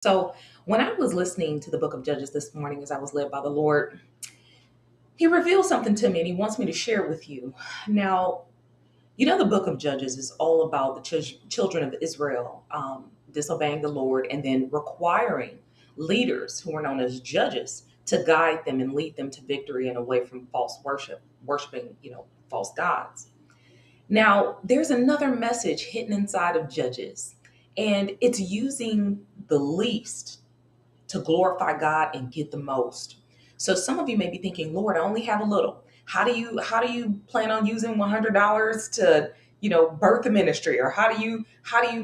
So, when I was listening to the book of Judges this morning as I was led by the Lord, He revealed something to me and He wants me to share it with you. Now, the book of Judges is all about the children of Israel disobeying the Lord and then requiring leaders who are known as judges to guide them and lead them to victory and away from false worship, worshiping, false gods. Now, there's another message hidden inside of Judges, and it's using the least to glorify God and get the most. So some of you may be thinking, Lord, I only have a little. How do you plan on using $100 to, birth a ministry? Or how do you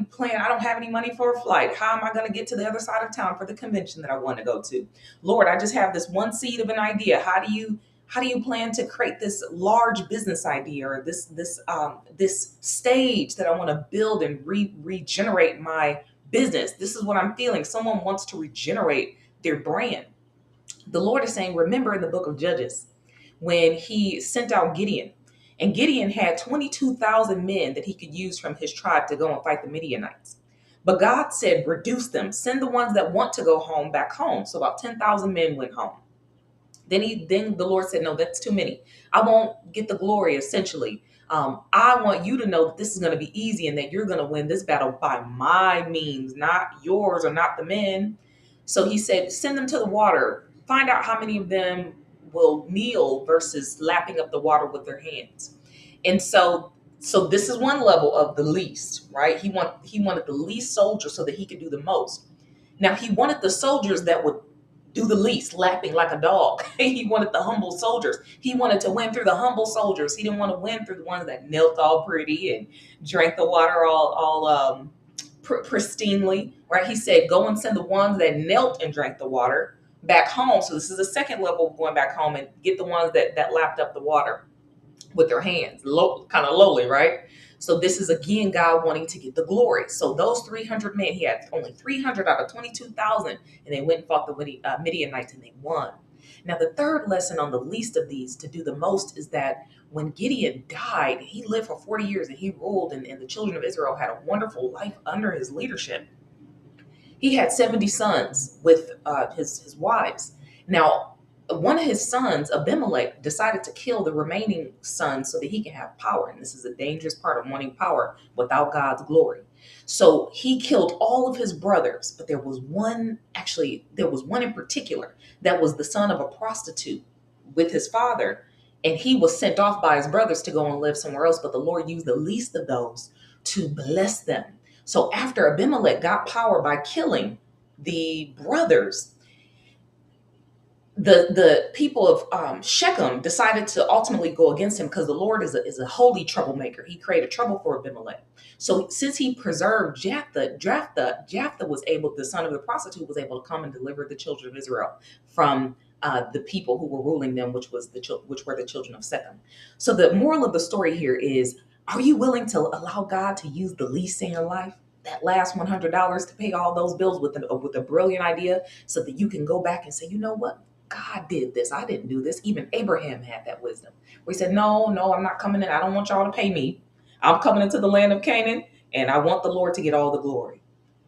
plan? I don't have any money for a flight. How am I going to get to the other side of town for the convention that I want to go to? Lord, I just have this one seed of an idea. How do you plan to create this large business idea or this stage that I want to build and regenerate my business? This is what I'm feeling. Someone wants to regenerate their brand. The Lord is saying, remember in the book of Judges, when He sent out Gideon, and Gideon had 22,000 men that he could use from his tribe to go and fight the Midianites. But God said, reduce them, send the ones that want to go home back home. So about 10,000 men went home. Then the Lord said, no, that's too many. I won't get the glory, essentially. I want you to know that this is going to be easy and that you're going to win this battle by my means, not yours or not the men. So He said, send them to the water. Find out how many of them will kneel versus lapping up the water with their hands. And so this is one level of the least, right? He wanted the least soldiers so that he could do the most. Now He wanted the soldiers that would do the least, lapping like a dog. He wanted the humble soldiers. He wanted to win through the humble soldiers. He didn't want to win through the ones that knelt all pretty and drank the water all pristinely, right? He said, go and send the ones that knelt and drank the water back home. So this is the second level of going back home, and get the ones that lapped up the water with their hands, kind of lowly, right? So this is again God wanting to get the glory. So those 300 men, He had only 300 out of 22,000, and they went and fought the Midianites and they won. Now the third lesson on the least of these to do the most is that when Gideon died, he lived for 40 years and he ruled, and the children of Israel had a wonderful life under his leadership. He had 70 sons with his wives. Now, one of his sons, Abimelech, decided to kill the remaining sons so that he can have power. And this is a dangerous part of wanting power without God's glory. So he killed all of his brothers, but there was one in particular that was the son of a prostitute with his father. And he was sent off by his brothers to go and live somewhere else. But the Lord used the least of those to bless them. So after Abimelech got power by killing the brothers, the people of Shechem decided to ultimately go against him because the Lord is a holy troublemaker. He created trouble for Abimelech. So since he preserved Jephthah was able, the son of the prostitute, was able to come and deliver the children of Israel from the people who were ruling them, which were the children of Shechem. So the moral of the story here is: are you willing to allow God to use the least in your life? That last $100 to pay all those bills with a brilliant idea, so that you can go back and say, you know what? God did this. I didn't do this. Even Abraham had that wisdom where he said, no, I'm not coming in. I don't want y'all to pay me. I'm coming into the land of Canaan, and I want the Lord to get all the glory.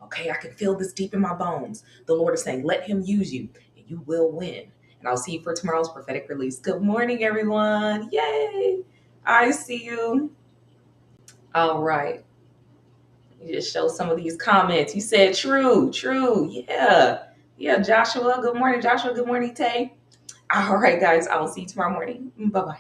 Okay, I can feel this deep in my bones. The Lord is saying, let Him use you, and you will win. And I'll see you for tomorrow's prophetic release. Good morning, everyone. Yay. I see you. All right. You just show some of these comments. You said true. Yeah. Yeah, Joshua. Good morning, Joshua. Good morning, Tay. All right, guys. I will see you tomorrow morning. Bye-bye.